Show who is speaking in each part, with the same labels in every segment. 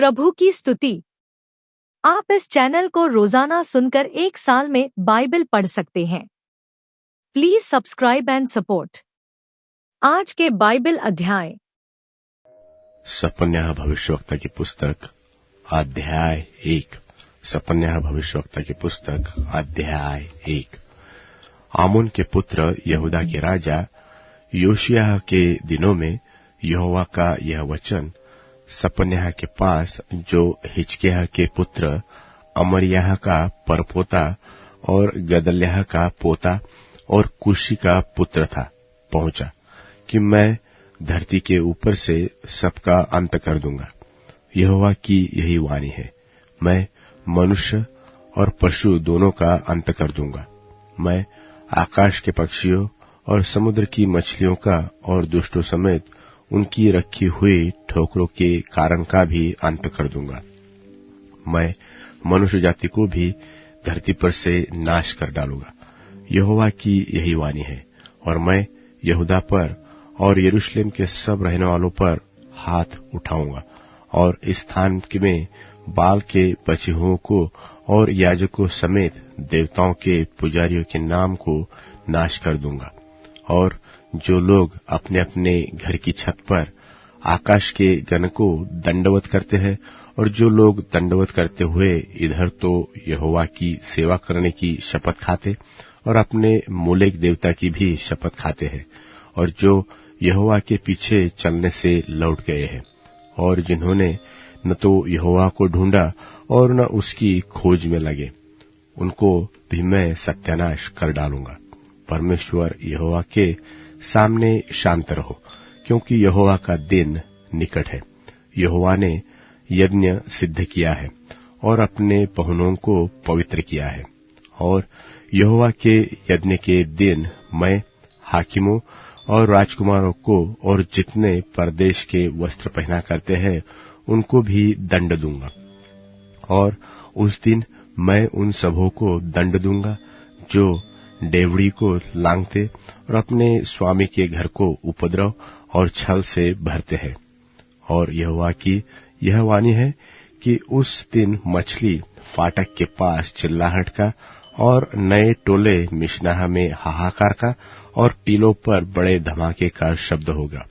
Speaker 1: प्रभु की स्तुति। आप इस चैनल को रोजाना सुनकर 1 साल में बाइबल पढ़ सकते हैं। Please subscribe and support. आज के बाइबल अध्याय।
Speaker 2: सपन्याह भविष्यवक्ता की पुस्तक अध्याय 1। सपन्याह भविष्यवक्ता की पुस्तक अध्याय 1। आमोन के पुत्र यहूदा के राजा योशिय्याह के दिनों में यहोवा का यह वचन सपन्याह के पास, जो हिजकिय्याह के पुत्र अमर्याह का परपोता और गदल्याह का पोता और कुशी का पुत्र था, पहुंचा कि मैं धरती के ऊपर से सबका अंत कर दूंगा। यहोवा की यही वाणी है, मैं मनुष्य और पशु दोनों का अंत कर दूंगा। मैं आकाश के पक्षियों और समुद्र की मछलियों का और दुष्टों समेत उनकी रखी हुई ठोकरों के कारण का भी अंत कर दूंगा। मैं मनुष्य जाति को भी धरती पर से नाश कर डालूंगा। यहोवा की यही वाणी है। और मैं यहूदा पर और यरूशलेम के सब रहने वालों पर हाथ उठाऊंगा और इस स्थान में बाल के बचे हुओं को और याजकों समेत देवताओं के पुजारियों के नाम को नाश कर दूंगा। और जो लोग अपने अपने घर की छत पर आकाश के गण को दंडवत करते हैं और जो लोग दंडवत करते हुए इधर तो यहोवा की सेवा करने की शपथ खाते और अपने मोलेक देवता की भी शपथ खाते हैं, और जो यहोवा के पीछे चलने से लौट गए हैं, और जिन्होंने न तो यहोवा को ढूंढा और न उसकी खोज में लगे, उनको भी मैं सत्यानाश कर डालूंगा। परमेश्वर यहोवा के सामने शांत रहो, क्योंकि यहोवा का दिन निकट है। यहोवा ने यज्ञ सिद्ध किया है और अपने पहुनों को पवित्र किया है। और यहोवा के यज्ञ के दिन मैं हाकिमों और राजकुमारों को और जितने परदेश के वस्त्र पहना करते हैं उनको भी दंड दूंगा। और उस दिन मैं उन सबों को दंड दूंगा जो डेवढ़ी को लांघते और अपने स्वामी के घर को उपद्रव और छल से भरते हैं। और यहोवा की यह वाणी है कि उस दिन मछली फाटक के पास चिल्लाहट का और नए टोले मिशनाह में हाहाकार का और टीलों पर बड़े धमाके का शब्द होगा।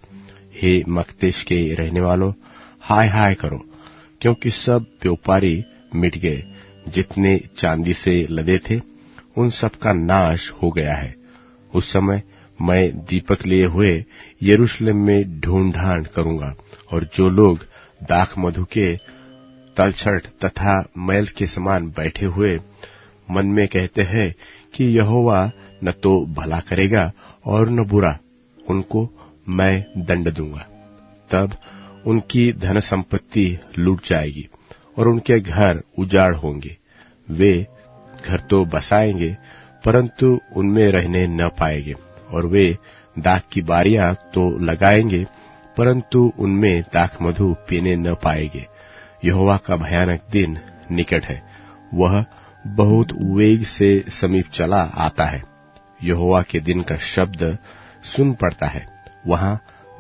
Speaker 2: हे मकतेश के रहने वालों, हाय हाय करो, क्योंकि सब व्यापारी मिट गए। जितने चांदी से लदे थे उन सब का नाश हो गया है। उस समय मैं दीपक लिए हुए यरूशलेम में ढूंढ ढांड करूंगा, और जो लोग दाख मधु के तलछट तथा मैल के समान बैठे हुए मन में कहते हैं कि यहोवा न तो भला करेगा और न बुरा, उनको मैं दंड दूंगा। तब उनकी धन संपत्ति लूट जाएगी और उनके घर उजाड़ होंगे। वे घर तो बसाएंगे परंतु उनमें रहने न पाएंगे, और वे दाख की बारियां तो लगाएंगे परंतु उनमें दाख मधु पीने न पाएंगे। यहोवा का भयानक दिन निकट है, वह बहुत वेग से समीप चला आता है। यहोवा के दिन का शब्द सुन पड़ता है, वहां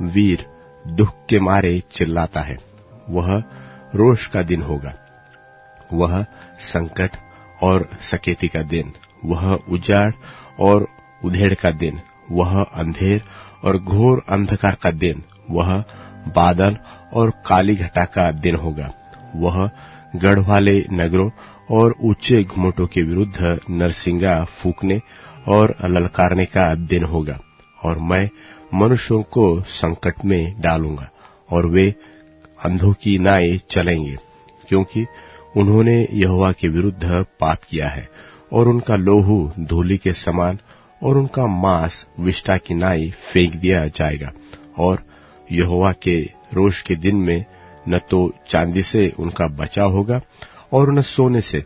Speaker 2: वीर दुख के मारे चिल्लाता है। वह रोष का दिन होगा, वह संकट और सकेती का दिन, वह उजाड़ और उधेड़ का दिन, वह अंधेर और घोर अंधकार का दिन, वह बादल और काली घटा का दिन होगा। वह गढ़ वाले नगरों और ऊंचे घुमटों के विरुद्ध नरसिंगा फूंकने और ललकारने का दिन होगा। और मैं मनुष्यों को संकट में डालूंगा और वे अंधों की नाई चलेंगे, क्योंकि उन्होंने यहोवा के विरुद्ध पाप किया है, और उनका लोहू धूलि के समान और उनका मांस विष्ठा की नाई फेंक दिया जाएगा। और यहोवा के रोष के दिन में न तो चांदी से उनका बचाव होगा और न सोने से,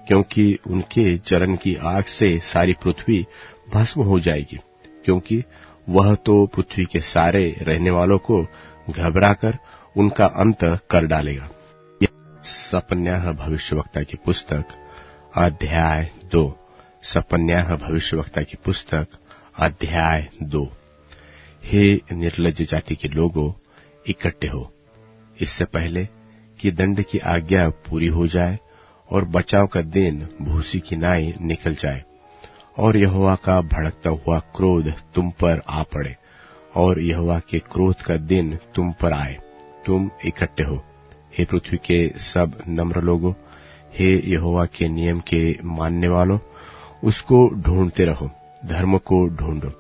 Speaker 2: क्योंकि उनके जलन की आग से सारी पृथ्वी भस्म हो जाएगी, क्योंकि वह तो पृथ्वी के सारे रहने वालों को घबराकर उनका अंत कर डालेगा। सपन्याह भविष्यवक्ता की पुस्तक अध्याय 2। सपन्याह भविष्यवक्ता की पुस्तक अध्याय 2। हे निर्लज्ज जाति के लोगों, इकट्ठे हो, इससे पहले कि दंड की आज्ञा पूरी हो जाए और बचाव का दिन भूसी की नाई निकल जाए, और यहोवा का भड़कता हुआ क्रोध तुम पर आ पड़े, और यहोवा के क्रोध का दिन तुम पर आए, तुम इकट्ठे हो। हे पृथ्वी के सब नम्र लोगों, हे यहोवा के नियम के मानने वालों, उसको ढूंढते रहो, धर्म को ढूंढो,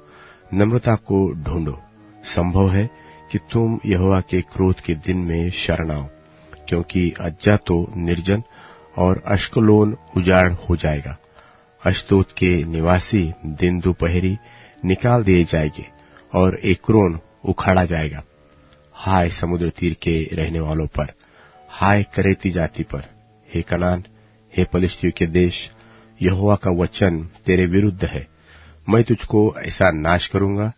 Speaker 2: नम्रता को ढूंढो। संभव है कि तुम यहोवा के क्रोध के दिन में शरण आओ, क्योंकि अज्जा तो निर्जन और अश्कलोन उजाड़ हो जाएगा। अश्दोद के निवासी दिन दोपहरी निकाल दिए जाएंगे और एक्रोन उखाड़ा जाएगा। हाय समुद्र तीर के रहने वालों पर, हाय करेती जाति पर, हे कनान, हे पलिश्तियों के देश, यहोवा का वचन तेरे विरुद्ध है। मैं तुझको ऐसा नाश करूंगा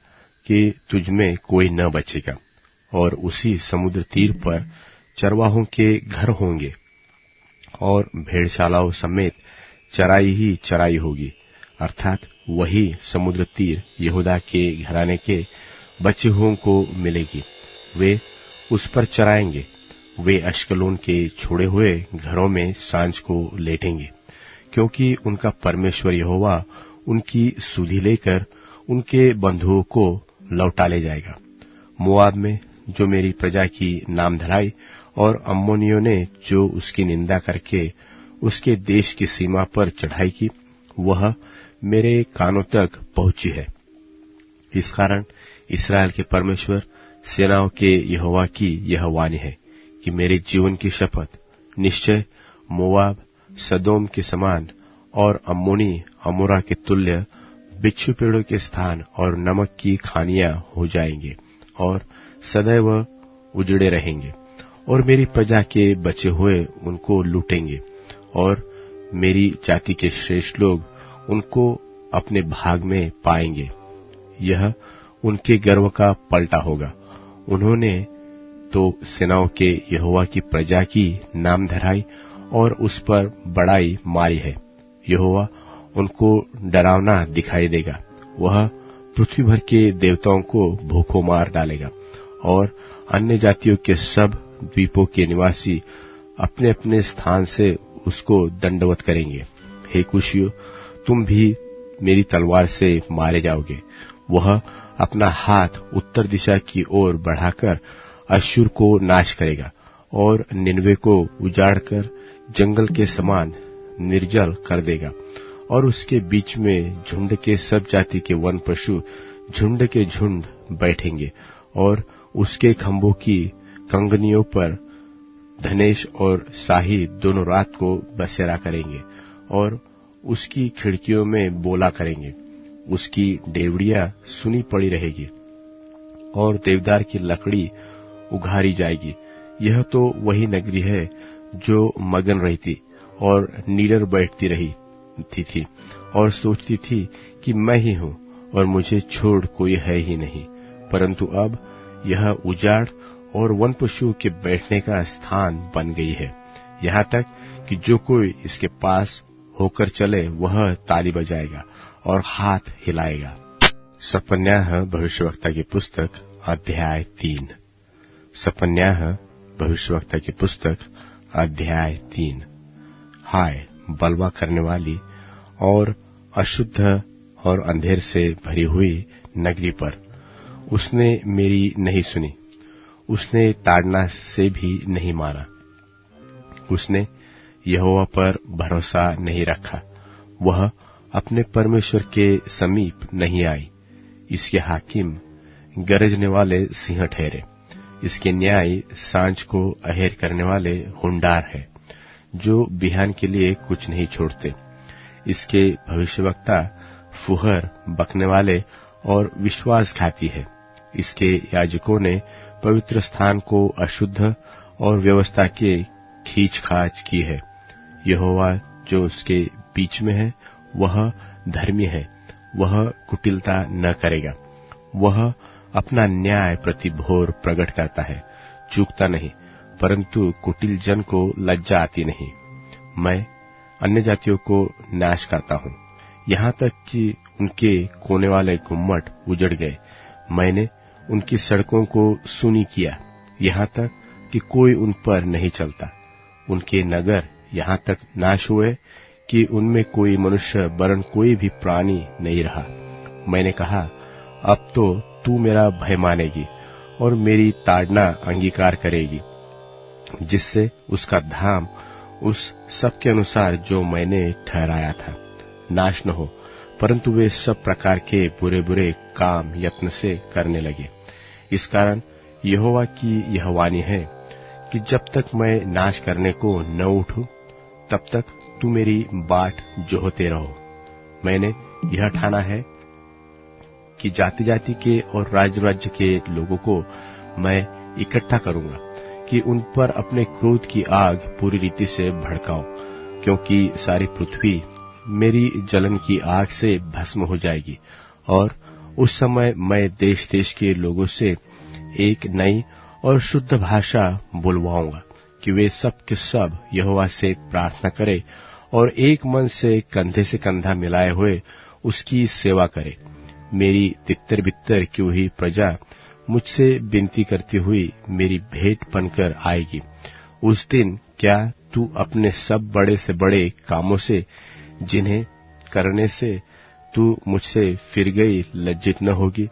Speaker 2: कि तुझ में कोई न बचेगा, और उसी समुद्र तीर पर चरवाहों के घर होंगे, और भेड़शालाओं समेत चराई ही चराई होगी, अर्थात वही समुद्र तीर यहूदा के घराने के बचे हुओं को मिलेगी। वे उस पर चराएंगे, वे अश्कलोन के छोड़े हुए घरों में सांझ को लेटेंगे, क्योंकि उनका परमेश्वर यहोवा उनकी सुधि लेकर उनके बंधुओं को लौटा ले जाएगा। मोआब में जो मेरी प्रजा की नाम धराई, और अम्मोनियों ने जो उसकी निंदा करके उसके देश की सीमा पर चढ़ाई की, वह मेरे कानों तक पहुंची है। इस कारण इस्राएल के परमेश्वर सेनाओं के यहोवा की यह वाणी है कि मेरे जीवन की शपथ, निश्चय मोआब सदोम के समान और अम्मोनी अमोरा के तुल्य बिच्छू पेड़ों के स्थान और नमक की खानियां हो जाएंगे, और सदैव उजड़े रहेंगे, और मेरी प्रजा के बचे हुए उनको लूटेंगे, और मेरी जाति के श्रेष्ठ लोग उनको अपने भाग में पाएंगे। यह उनके गर्व का पलटा होगा। उन्होंने तो सेनाओं के यहोवा की प्रजा की नाम धराई और उस पर बड़ाई मारी है। यहोवा उनको डरावना दिखाई देगा, वह पृथ्वी भर के देवताओं को भूखों मार डालेगा, और अन्य जातियों के सब द्वीपों के निवासी अपने अपने स्थान से उसको दंडवत करेंगे। हे कुशियों, तुम भी मेरी तलवार से मारे जाओगे। वह अपना हाथ उत्तर दिशा की ओर बढ़ाकर अश्शूर को नाश करेगा, और निनवे को उजाड़कर जंगल के समान निर्जल कर देगा, और उसके बीच में झुंड के सब जाति के वन पशु झुंड के झुंड बैठेंगे, और उसके खंभों की कंगनियों पर धनेश और शाही दोनों रात को बसेरा करेंगे, और उसकी खिड़कियों में बोला करेंगे। उसकी डेवड़ियां सुनी पड़ी रहेगी, और देवदार की लकड़ी उघारी जाएगी। यह तो वही नगरी है जो मगन रहती और नीडर बैठती रही थी और सोचती थी कि मैं ही हूँ और मुझे छोड़ कोई है ही नहीं, परंतु अब यह उजाड़ और वन पशुओं के बैठने का स्थान बन गई है, यहाँ तक कि जो कोई इसके पास होकर चले वह ताली बजाएगा और हाथ हिलाएगा। सपन्याह भविष्यवक्ता की पुस्तक अध्याय 3। सपन्याह भविष्यवक्ता की पुस्तक अध्याय 3। हाय बलवा करने वाली और अशुद्ध और अंधेर से भरी हुई नगरी पर, उसने मेरी नहीं सुनी, उसने ताड़ना से भी नहीं माना, उसने यहोवा पर भरोसा नहीं रखा, वह अपने परमेश्वर के समीप नहीं आई। इसके हाकिम गरजने वाले सिंह ठहरे, इसके न्याय सांझ को अहेर करने वाले हुंडार है, जो बिहान के लिए कुछ नहीं छोड़ते। इसके भविष्यवक्ता फुहर बकने वाले और विश्वासघाती है। इसके याजकों ने पवित्र स्थान को अशुद्ध और व्यवस्था के खींच-खाच की है। यहोवा जो उसके बीच में है वह धर्मी है, वह कुटिलता न करेगा। वह अपना न्याय प्रति भोर प्रकट करता है, चूकता नहीं, परंतु कुटिल जन को लज्जा आती नहीं। मैं अन्य जातियों को नाश करता हूँ, यहाँ तक कि उनके कोने वाले गुम्मट उजड़ गए। मैंने उनकी सड़कों को सुनी किया, यहाँ तक कि कोई उन पर नहीं चलता। उनके नगर यहाँ तक नाश हुए कि उनमें कोई मनुष्य वरन कोई भी प्राणी नहीं रहा। मैंने कहा, अब तो तू मेरा भय मानेगी और मेरी ताड़ना अंगीकार करेगी, जिससे उसका धाम उस सब के अनुसार जो मैंने ठहराया था नाश न हो, परंतु वे सब प्रकार के बुरे बुरे काम यत्न से करने लगे। इस कारण यहोवा की यह वाणी है कि जब तक मैं नाश करने को न उठूं, तब तक तू मेरी बाट जोहते रहो। मैंने यह ठाना है कि जाति जाति के और राज्य राज्य के लोगों को मैं इकट्ठा करूंगा कि उन पर अपने क्रोध की आग पूरी रीति से भड़काऊं, क्योंकि सारी पृथ्वी मेरी जलन की आग से भस्म हो जाएगी। और उस समय मैं देश देश के लोगों से एक नई और शुद्ध भाषा बुलवाऊंगा कि वे सब के सब यहोवा से प्रार्थना करें और एक मन से कंधे से कंधा मिलाए हुए उसकी सेवा करें। मेरी तितर बित्तर की हुई प्रजा मुझसे विनती करती हुई मेरी भेंट बनकर आएगी। उस दिन क्या तू अपने सब बड़े से बड़े कामों से, जिन्हें करने से तू मुझसे फिर गई, लज्जित न होगी?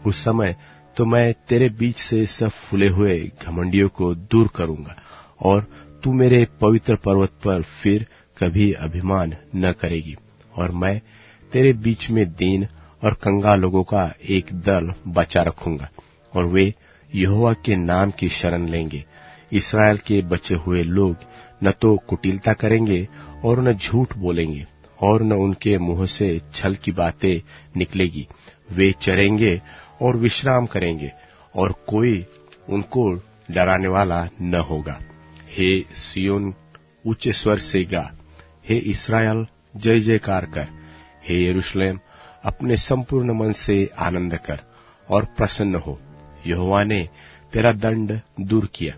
Speaker 2: उस समय तो मैं तेरे बीच से सब फूले हुए घमंडियों को दूर करूंगा और तू मेरे पवित्र पर्वत पर फिर कभी अभिमान न करेगी। और मैं तेरे बीच में दीन और कंगाल लोगों का एक दल बचा रखूंगा और वे यहोवा के नाम की शरण लेंगे। इस्राएल के बचे हुए लोग न तो कुटिलता करेंगे और न झूठ बोलेंगे और न उनके मुंह से छल की बातें निकलेगी। वे चरेंगे और विश्राम करेंगे और कोई उनको डराने वाला न होगा। हे सियोन, ऊंचे स्वर से गा। हे इस्राएल, जय जयकार कर। हे यरूशलेम, अपने संपूर्ण मन से आनंद कर और प्रसन्न हो। यहोवा ने तेरा दंड दूर किया,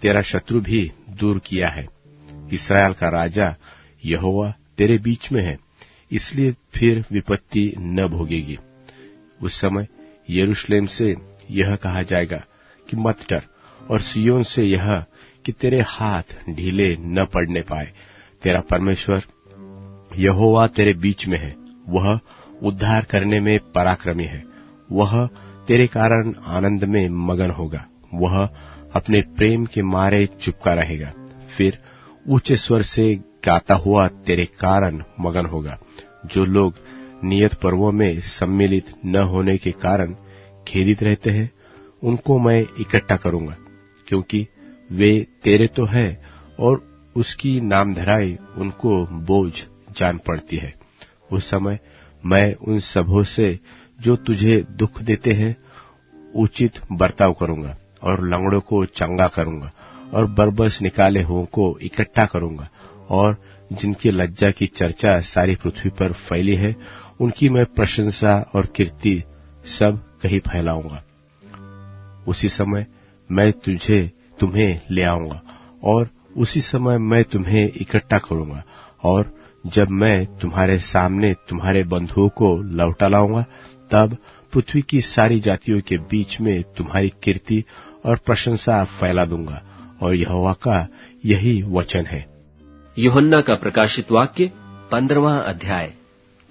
Speaker 2: तेरा शत्रु भी दूर किया है। इस्राएल का राजा यहोवा तेरे बीच में है, इसलिए फिर विपत्ति न भोगेगी। उस समय यरूशलेम से यह कहा जाएगा कि मत डर, और सियोन से यह कि तेरे हाथ ढीले न पड़ने पाए। तेरा परमेश्वर यहोवा तेरे बीच में है, वह उद्धार करने में पराक्रमी है। वह तेरे कारण आनंद में मगन होगा, वह अपने प्रेम के मारे चुपका रहेगा, फिर ऊंचे स्वर से गाता हुआ तेरे कारण मगन होगा। जो लोग नियत पर्वों में सम्मिलित न होने के कारण खेदित रहते हैं, उनको मैं इकट्ठा करूंगा, क्योंकि वे तेरे तो है और उसकी नामधराई उनको बोझ जान पड़ती है। उस समय मैं उन सबों से जो तुझे दुख देते हैं उचित बर्ताव करूंगा और लंगड़ों को चंगा करूंगा और बरबस निकाले हुओं को इकट्ठा करूंगा, और जिनकी लज्जा की चर्चा सारी पृथ्वी पर फैली है, उनकी मैं प्रशंसा और कीर्ति सब कहीं फैलाऊंगा। उसी समय मैं तुम्हें ले आऊंगा और उसी समय मैं तुम्हें इकट्ठा करूंगा, और जब मैं तुम्हारे सामने तुम्हारे बंधुओं को लौटा लाऊंगा, तब पृथ्वी की सारी जातियों के बीच में तुम्हारी कीर्ति और प्रशंसा फैला दूंगा। और यहोवा का यही वचन है।
Speaker 3: यूहन्ना का प्रकाशित वाक्य 15वां अध्याय।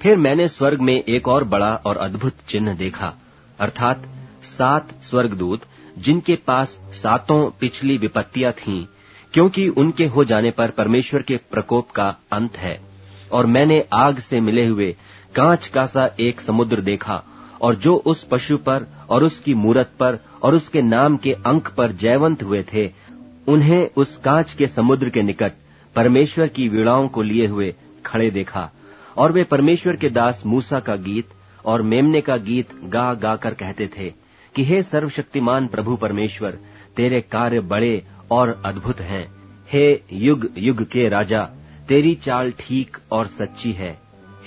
Speaker 3: फिर मैंने स्वर्ग में एक और बड़ा और अद्भुत चिन्ह देखा, अर्थात 7 स्वर्गदूत, जिनके पास 7 पिछली विपत्तियां थीं, क्योंकि उनके हो जाने पर परमेश्वर के प्रकोप का अंत है। और मैंने आग से मिले हुए कांच का सा एक समुद्र देखा, और जो उस पशु पर और उसकी मूरत पर और उसके नाम के अंक पर जयवंत हुए थे, उन्हें उस कांच के समुद्र के निकट परमेश्वर की वीणाओं को लिए हुए खड़े देखा। और वे परमेश्वर के दास मूसा का गीत और मेमने का गीत गा गा कर कहते थे कि हे सर्वशक्तिमान प्रभु परमेश्वर, तेरे कार्य बड़े और अद्भुत हैं। हे युग युग के राजा, तेरी चाल ठीक और सच्ची है।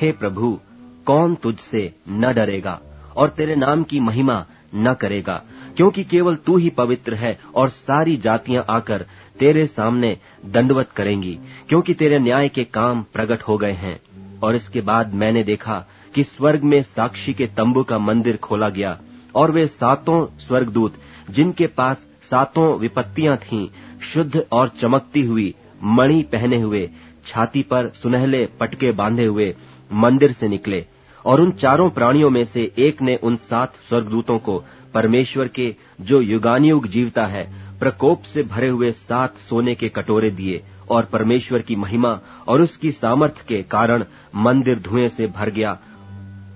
Speaker 3: हे प्रभु, कौन तुझसे न डरेगा और तेरे नाम की महिमा न करेगा, क्योंकि केवल तू ही पवित्र है और सारी जातियां आकर तेरे सामने दंडवत करेंगी, क्योंकि तेरे न्याय के काम प्रकट हो गए हैं। और इसके बाद मैंने देखा कि स्वर्ग में साक्षी के तंबू का मंदिर खोला गया, और वे 7 स्वर्गदूत, जिनके पास सातों विपत्तियां थीं, शुद्ध और चमकती हुई, मणि पहने हुए, छाती पर सुनहले पटके बांधे हुए मंदिर से निकले। और उन चारों प्राणियों में से एक ने उन 7 स्वर्गदूतों को परमेश्वर के, जो युगानुयुग जीवता है, प्रकोप से भरे हुए 7 सोने के कटोरे दिए। और परमेश्वर की महिमा और उसकी सामर्थ के कारण मंदिर धुएं से भर गया।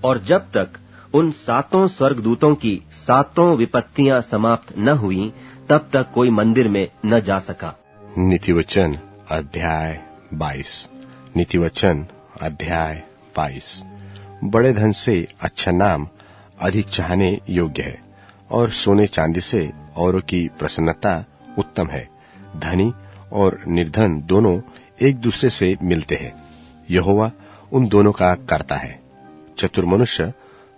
Speaker 3: और जब तक उन 7 स्वर्गदूतों की 7 विपत्तियां समाप्त न हुई, तब तक कोई मंदिर में न जा सका।
Speaker 2: नीतिवचन अध्याय 22। नीतिवचन अध्याय 22। बड़े धन से अच्छा नाम अधिक चाहने योग्य है, और सोने चांदी से औरों की प्रसन्नता उत्तम है। धनी और निर्धन दोनों एक दूसरे से मिलते हैं, यहोवा उन दोनों का करता है। चतुर मनुष्य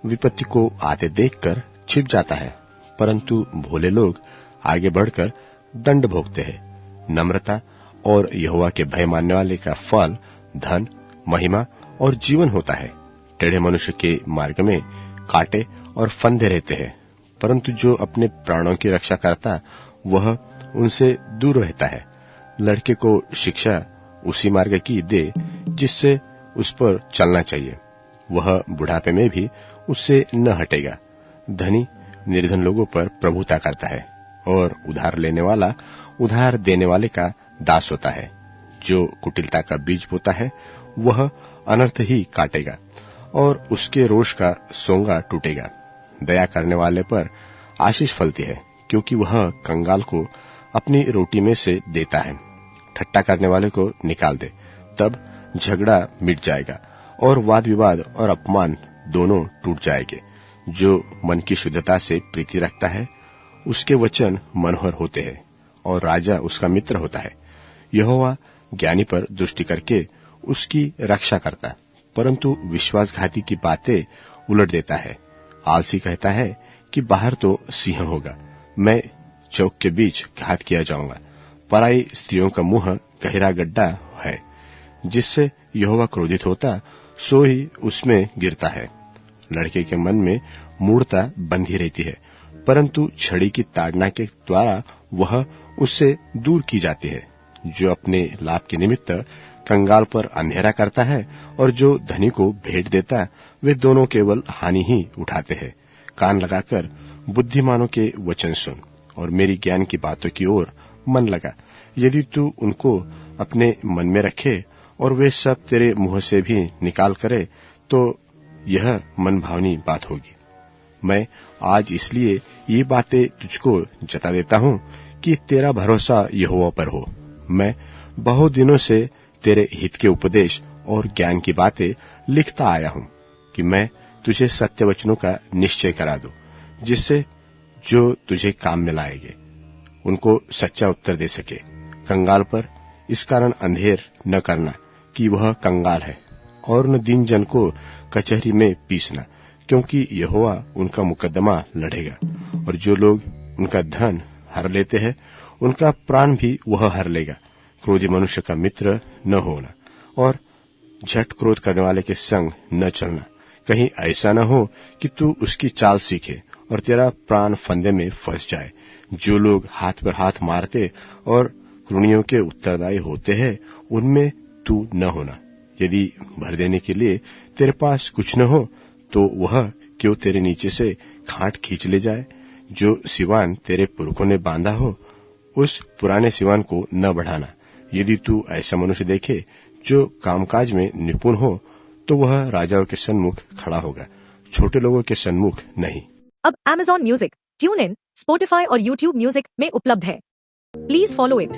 Speaker 2: विपत्ति को आते देखकर छिप जाता है, परंतु भोले लोग आगे बढ़कर दंड भोगते हैं। नम्रता और यहोवा के भय मानने वाले का फल धन, महिमा और जीवन होता है। टेढ़े मनुष्य के मार्ग में कांटे और फंदे रहते हैं, परंतु जो अपने प्राणों की रक्षा करता वह उनसे दूर रहता है। लड़के को शिक्षा उसी मार्ग की दे जिससे उस पर चलना चाहिए, वह बुढ़ापे में भी उससे न हटेगा। धनी निर्धन लोगों पर प्रभुता करता है, और उधार लेने वाला उधार देने वाले का दास होता है। जो कुटिलता का बीज बोता है वह अनर्थ ही काटेगा, और उसके रोष का सोंगा टूटेगा। दया करने वाले पर आशीष फलती है, क्योंकि वह कंगाल को अपनी रोटी में से देता है। ठट्टा करने वाले को निकाल दे, तब झगड़ा मिट जाएगा, और वाद विवाद और अपमान दोनों टूट जाएंगे। जो मन की शुद्धता से प्रीति रखता है, उसके वचन मनोहर होते हैं, और राजा उसका मित्र होता है। यहोवा ज्ञानी पर दृष्टि करके उसकी रक्षा करता, परंतु विश्वासघाती की बातें उलट देता है। आलसी कहता है कि बाहर तो सिंह होगा, मैं चौक के बीच घात किया जाऊंगा। पराई स्त्रियों का मुंह गहरा गड्ढा है, जिससे यहोवा क्रोधित होता सो ही उसमें गिरता है। लड़के के मन में मूढ़ता बंधी रहती है, परंतु छड़ी की ताड़ना के द्वारा वह उससे दूर की जाती है। जो अपने लाभ के निमित्त कंगाल पर अंधेरा करता है और जो धनी को भेंट देता, वे दोनों केवल हानि ही उठाते हैं। कान लगाकर बुद्धिमानों के वचन सुन, और मेरी ज्ञान की बातों की ओर मन लगा। यदि तू उनको अपने मन में रखे और वे सब तेरे मुंह से भी निकाल करे, तो यह मन भावनी बात होगी। मैं आज इसलिए ये बातें तुझको जता देता हूँ कि तेरा भरोसा यहोवा पर हो। मैं बहुत दिनों से तेरे हित के उपदेश और ज्ञान की बातें लिखता आया हूँ, कि मैं तुझे सत्य वचनों का निश्चय करा दूं, जिससे जो तुझे काम में लाएंगे उनको सच्चा उत्तर दे सके। कंगाल पर इस कारण अंधेर न करना कि वह कंगाल है, और न दीन जन को कचहरी में पीसना, क्योंकि यहोवा उनका मुकदमा लड़ेगा। और जो लोग उनका धन हर लेते हैं, उनका प्राण भी वह हर लेगा। क्रोधी मनुष्य का मित्र न होना, और झट क्रोध करने वाले के संग न चलना। कहीं ऐसा न हो कि तू उसकी चाल सीखे और तेरा प्राण फंदे में फंस जाए। जो लोग हाथ पर हाथ मारते और क्रूणियों के उत्तरदायी होते हैं, उनमें तू न होना। यदि भर देने के लिए तेरे पास कुछ न हो, तो वह क्यों तेरे नीचे से खाट खींच ले जाए। जो सिवान तेरे पुरखों ने बांधा हो, उस पुराने सिवान को न बढ़ाना। यदि तू ऐसा मनुष्य देखे जो कामकाज में निपुण हो, तो वह राजाओं के सन्मुख खड़ा होगा, छोटे लोगों के सन्मुख नहीं।
Speaker 1: अब Amazon music, tune in, Spotify और YouTube म्यूजिक में उपलब्ध है। Please follow it.